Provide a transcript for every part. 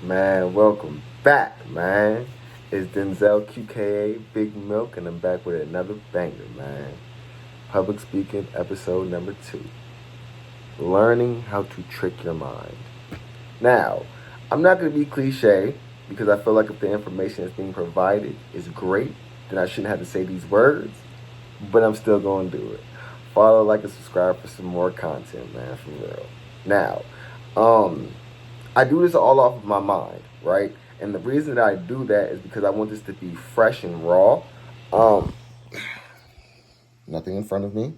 Man, welcome back, man. It's Denzel QKA Big Milk, and I'm back with another banger, man. Public speaking episode number 2. Learning how to trick your mind. Now, I'm not going to be cliche because I feel like if the information that's being provided is great, then I shouldn't have to say these words, but I'm still going to do it. Follow, like, and subscribe for some more content, man, for real. Now, I do this all off of my mind, right? And the reason that I do that is because I want this to be fresh and raw. Nothing in front of me.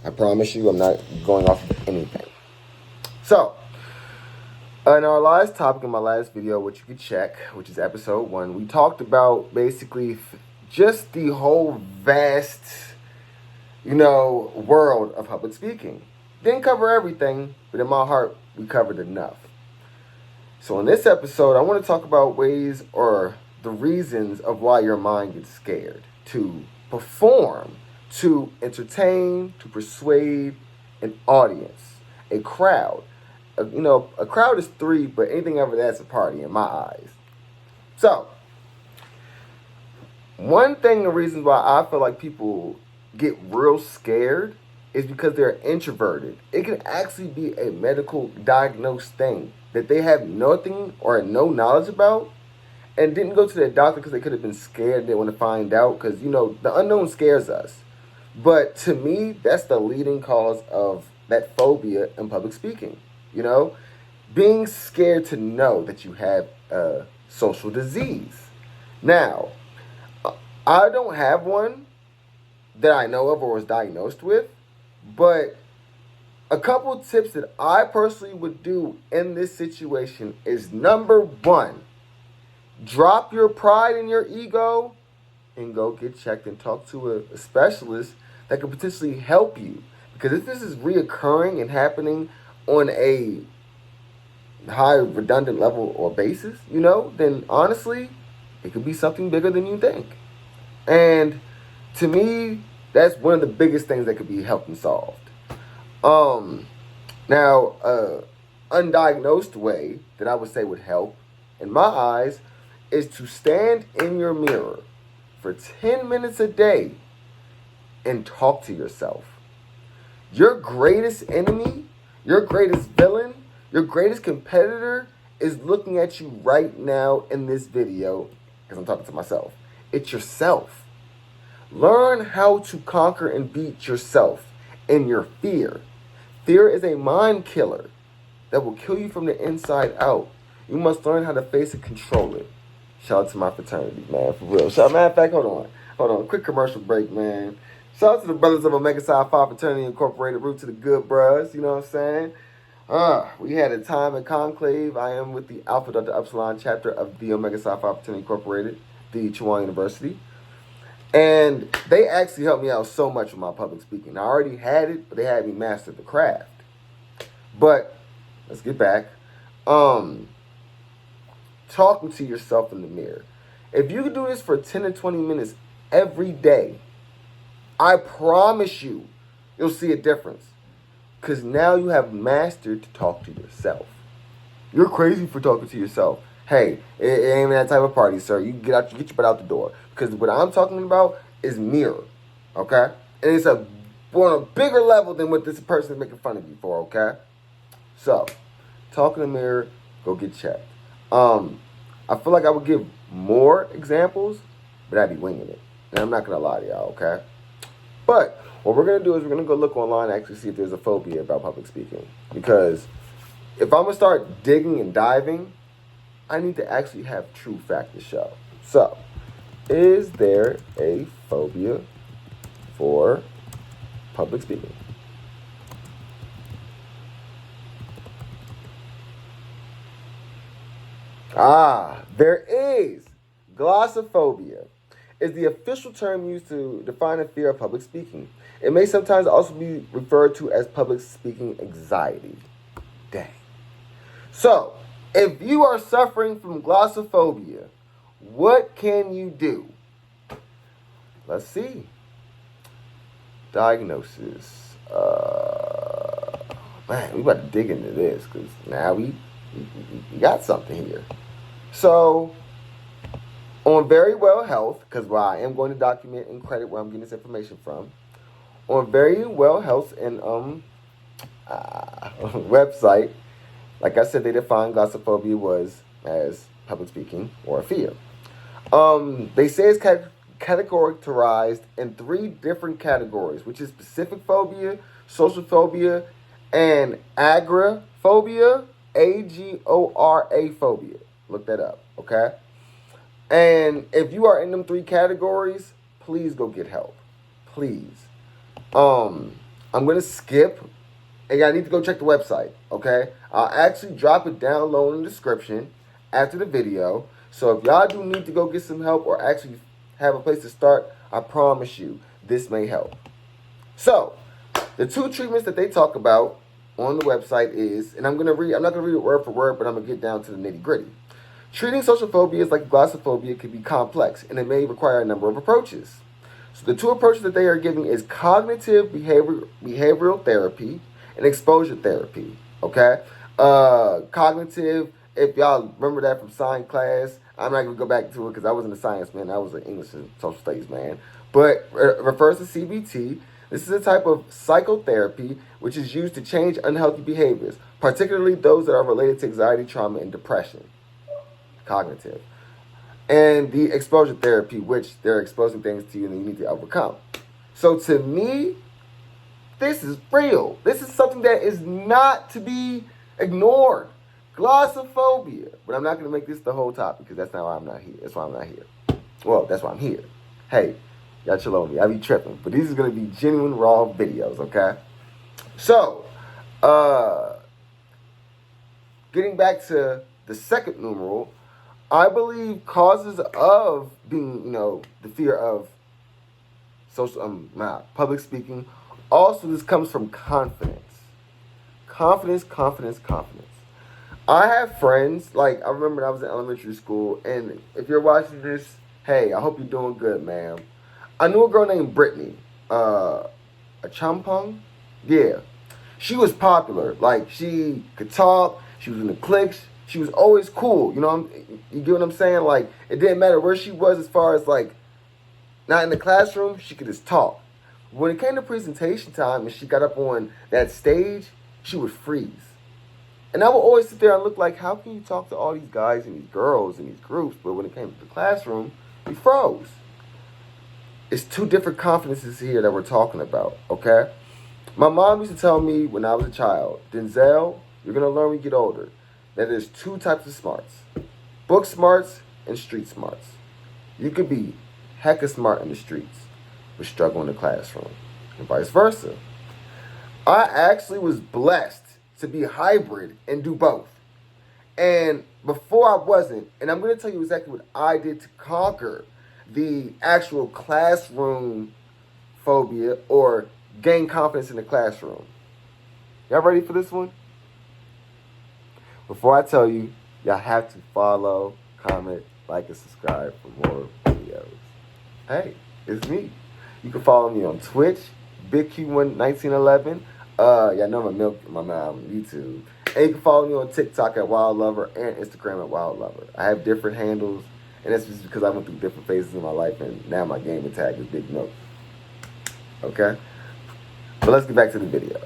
I promise you I'm not going off of anything. So, in our last topic in my last video, which you can check, which is episode 1, we talked about basically just the whole vast, world of public speaking. Didn't cover everything, but in my heart, we covered enough. So in this episode, I want to talk about ways or the reasons of why your mind gets scared to perform, to entertain, to persuade an audience, a crowd. A crowd is 3, but anything over that's a party in my eyes. So, the reasons why I feel like people get real scared is because they're introverted. It can actually be a medical diagnosed thing that they have nothing or no knowledge about and didn't go to their doctor because they could have been scared. They want to find out because, the unknown scares us. But to me, that's the leading cause of that phobia in public speaking. Being scared to know that you have a social disease. Now, I don't have one that I know of or was diagnosed with, but a couple tips that I personally would do in this situation is number 1, drop your pride and your ego and go get checked and talk to a specialist that could potentially help you. Because if this is reoccurring and happening on a high redundant level or basis, then honestly, it could be something bigger than you think. And to me, that's one of the biggest things that could be helped and solved. Now, undiagnosed way that I would say would help, in my eyes, is to stand in your mirror for 10 minutes a day and talk to yourself. Your greatest enemy, your greatest villain, your greatest competitor is looking at you right now in this video, because I'm talking to myself. It's yourself. Learn how to conquer and beat yourself and your fear. Fear is a mind killer that will kill you from the inside out. You must learn how to face and control it. Shout out to my fraternity, man, for real. Matter of fact, hold on. Quick commercial break, man. Shout out to the brothers of Omega Psi Phi Fraternity Incorporated, root to the good bros, you know what I'm saying? We had a time in conclave. I am with the Alpha Delta Upsilon chapter of the Omega Psi Phi Fraternity Incorporated, the Chihuahua University. And they actually helped me out so much with my public speaking. I already had it, but they had me master the craft. But let's get back. Talking to yourself in the mirror. If you can do this for 10 to 20 minutes every day, I promise you'll see a difference. Because now you have mastered to talk to yourself. You're crazy for talking to yourself. Hey, it ain't that type of party, sir. You get your butt out the door. Because what I'm talking about is mirror, okay? And it's on a bigger level than what this person is making fun of you for, okay? So, talk in the mirror, go get checked. I feel like I would give more examples, but I'd be winging it. And I'm not going to lie to y'all, okay? But what we're going to do is we're going to go look online and actually see if there's a phobia about public speaking. Because if I'm going to start digging and diving, I need to actually have true fact to show. So, is there a phobia for public speaking? There is. Glossophobia is the official term used to define a fear of public speaking. It may sometimes also be referred to as public speaking anxiety. Dang. So, if you are suffering from glossophobia, what can you do? Let's see. Diagnosis. Man, we about to dig into this because now we you got something here. So, on Very Well Health, because I am going to document and credit where I'm getting this information from, on Very Well Health and website, like I said, they defined glossophobia was as public speaking or a fear. They say it's categorized in 3 different categories, which is specific phobia, social phobia, and agoraphobia, A-G-O-R-A phobia. Look that up, okay? And if you are in them 3 categories, please go get help. Please. I'm going to skip, and I need to go check the website, okay? I'll actually drop it down low in the description after the video. So if y'all do need to go get some help or actually have a place to start, I promise you, this may help. So, the 2 treatments that they talk about on the website is, and I'm not going to read it word for word, but I'm going to get down to the nitty gritty. Treating social phobias like glossophobia can be complex, and it may require a number of approaches. So the 2 approaches that they are giving is cognitive behavioral therapy and exposure therapy, okay? Cognitive, if y'all remember that from science class, I'm not going to go back to it because I wasn't a science man. I was an English and social studies man. But refers to CBT. This is a type of psychotherapy which is used to change unhealthy behaviors, particularly those that are related to anxiety, trauma, and depression. Cognitive. And the exposure therapy, which they're exposing things to you and you need to overcome. So to me, this is real. This is something that is not to be ignored. Glossophobia. But I'm not going to make this the whole topic because that's not why I'm not here. That's why I'm not here. Well, that's why I'm here. Hey, y'all chill on me. I be tripping. But these are going to be genuine, raw videos, okay? So, getting back to the second numeral, I believe causes of being, the fear of social, public speaking, also this comes from confidence. Confidence. I have friends, like, I remember when I was in elementary school, and if you're watching this, hey, I hope you're doing good, ma'am. I knew a girl named Brittany, a Champong? Yeah. She was popular. Like, she could talk, she was in the cliques, she was always cool, you get what I'm saying? Like, it didn't matter where she was as far as, like, not in the classroom, she could just talk. When it came to presentation time and she got up on that stage, she would freeze. And I would always sit there and look like, how can you talk to all these guys and these girls and these groups, but when it came to the classroom, you froze. It's 2 different confidences here that we're talking about, okay? My mom used to tell me when I was a child, Denzel, you're going to learn when you get older, that there's 2 types of smarts. Book smarts and street smarts. You could be hecka smart in the streets, but struggle in the classroom, and vice versa. I actually was blessed to be hybrid and do both. And before I wasn't, and I'm going to tell you exactly what I did to conquer the actual classroom phobia or gain confidence in the classroom. Y'all ready for this one? Before I tell you, y'all have to follow, comment, like, and subscribe for more videos. Hey, it's me. You can follow me on Twitch, BigQ1911. Y'all know my YouTube. And you can follow me on TikTok at Wild Lover and Instagram at Wild Lover. I have different handles, and that's just because I went through different phases in my life, and now my gamer tag is Big Milk. Okay? But let's get back to the video.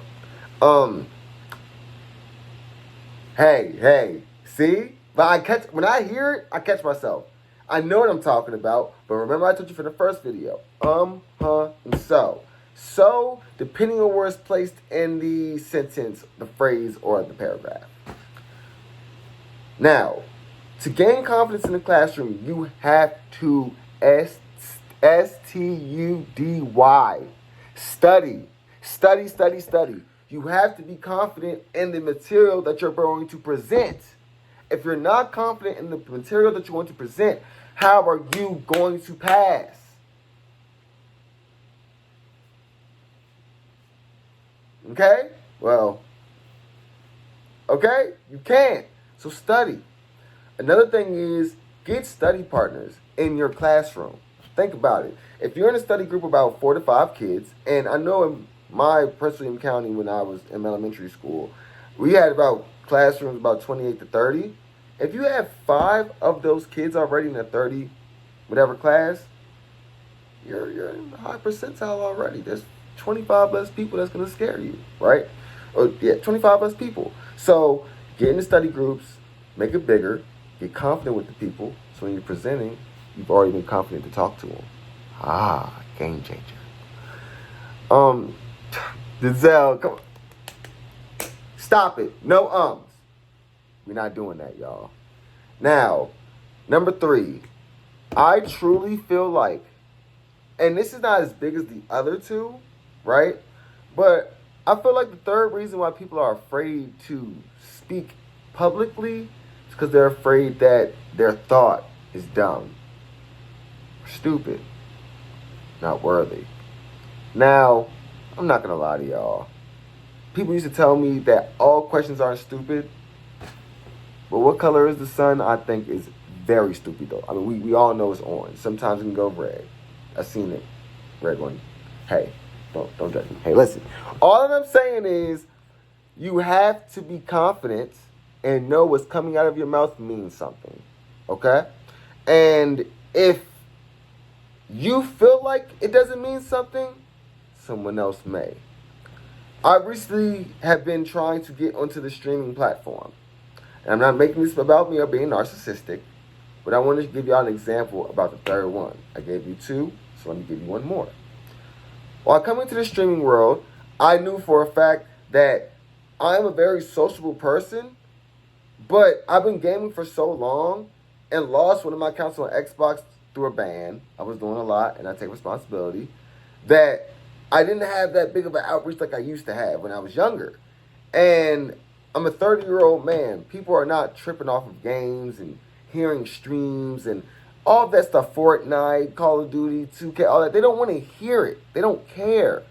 Hey, see? But when I hear it, I catch myself. I know what I'm talking about, but remember I told you for the first video. And so. So, depending on where it's placed in the sentence, the phrase, or the paragraph. Now, to gain confidence in the classroom, you have to S-T-U-D-Y. Study. You have to be confident in the material that you're going to present. If you're not confident in the material that you're going to present, how are you going to pass? Okay? Well, okay? You can't. So study. Another thing is get study partners in your classroom. Think about it. If you're in a study group of about 4 to 5 kids, and I know in my Prince William County when I was in elementary school, we had about classrooms about 28 to 30. If you have 5 of those kids already in the 30 whatever class, you're in the high percentile already. There's 25 less people that's gonna scare you, right? 25 less people. So get in the study groups, make it bigger, get confident with the people. So when you're presenting, you've already been confident to talk to them. Game changer. Denzel, come on. Stop it. No ums. We're not doing that, y'all. Now, number 3. I truly feel like, and this is not as big as the other 2, right? But I feel like the third reason why people are afraid to speak publicly is because they're afraid that their thought is dumb, stupid, not worthy. Now, I'm not going to lie to y'all. People used to tell me that all questions aren't stupid. But what color is the sun, I think, is very stupid, though. I mean, we all know it's orange. Sometimes it can go red. I've seen it. Red one. Hey, don't judge me. Hey, listen. All that I'm saying is you have to be confident and know what's coming out of your mouth means something. Okay? And if you feel like it doesn't mean something, someone else may. I recently have been trying to get onto the streaming platform. And I'm not making this about me or being narcissistic, but I want to give y'all an example about the third one. I gave you 2, so let me give you one more. While coming to the streaming world, I knew for a fact that I am a very sociable person, but I've been gaming for so long and lost one of my accounts on Xbox through a ban. I was doing a lot, and I take responsibility, that I didn't have that big of an outreach like I used to have when I was younger. And I'm a 30-year-old man. People are not tripping off of games and hearing streams and all of that stuff. Fortnite, Call of Duty, 2K, all that. They don't want to hear it. They don't care.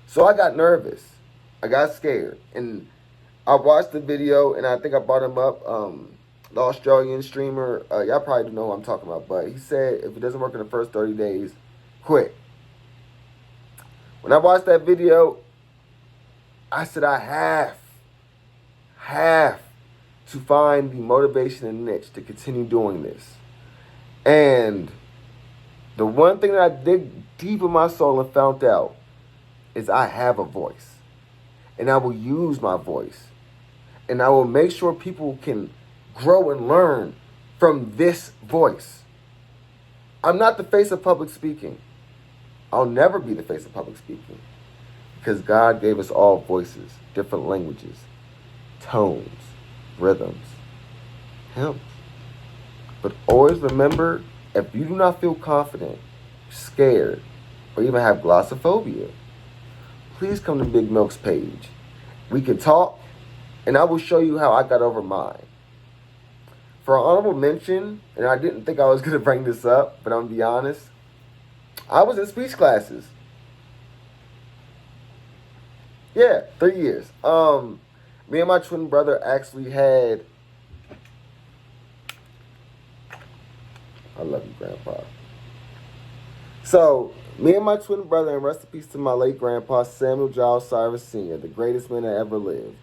So I got nervous. I got scared. And I watched the video, and I think I brought him up. The Australian streamer, y'all probably don't know who I'm talking about, but he said if it doesn't work in the first 30 days, quit. When I watched that video, I said I have to find the motivation and niche to continue doing this. And the one thing that I dig deep in my soul and found out is I have a voice. And I will use my voice. And I will make sure people can grow and learn from this voice. I'm not the face of public speaking. I'll never be the face of public speaking. Because God gave us all voices, different languages, tones, rhythms, hymns. But always remember, if you do not feel confident, scared, or even have glossophobia, please come to Big Milk's page. We can talk, and I will show you how I got over mine. For an honorable mention, and I didn't think I was going to bring this up, but I'm going to be honest, I was in speech classes. Yeah, 3 years. Me and my twin brother actually had... I love you, Grandpa. So, me and my twin brother, and rest in peace to my late grandpa, Samuel Giles Cyrus Sr., the greatest man that ever lived.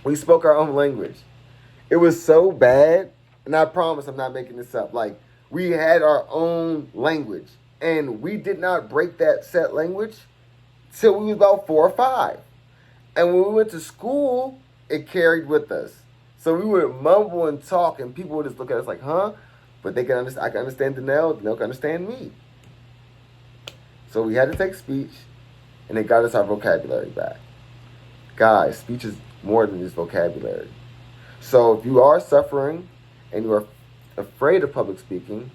We spoke our own language. It was so bad, and I promise I'm not making this up. Like, we had our own language, and we did not break that set language till we was about 4 or 5. And when we went to school, it carried with us. So we would mumble and talk, and people would just look at us like, huh? But they can understand. I can understand Danelle can understand me. So we had to take speech, and it got us our vocabulary back. Guys, speech is more than just vocabulary. So if you are suffering and you are afraid of public speaking,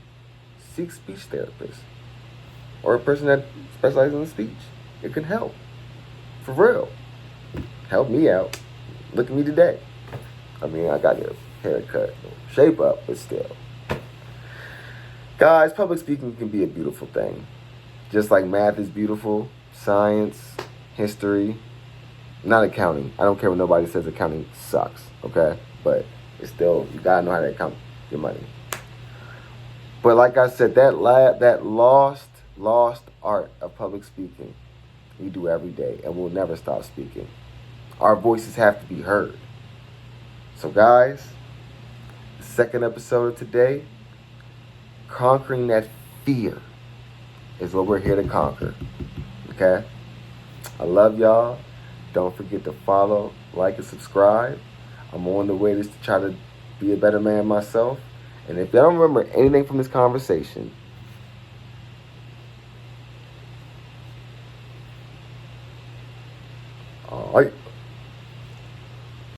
seek speech therapists or a person that specializes in speech. It can help. For real. Help me out. Look at me today. I mean, I got a haircut, shape up, but still. Guys, public speaking can be a beautiful thing. Just like math is beautiful, science, history, not accounting. I don't care what nobody says accounting sucks, okay? But it's still, you gotta know how to count your money. But like I said, that lost art of public speaking, we do every day, and we'll never stop speaking. our voices have to be heard. So guys, the second episode of today, conquering that fear, is what we're here to conquer. Okay? I love y'all. Don't forget to follow, like, and subscribe. I'm on the way to try to be a better man myself. And if y'all don't remember anything from this conversation,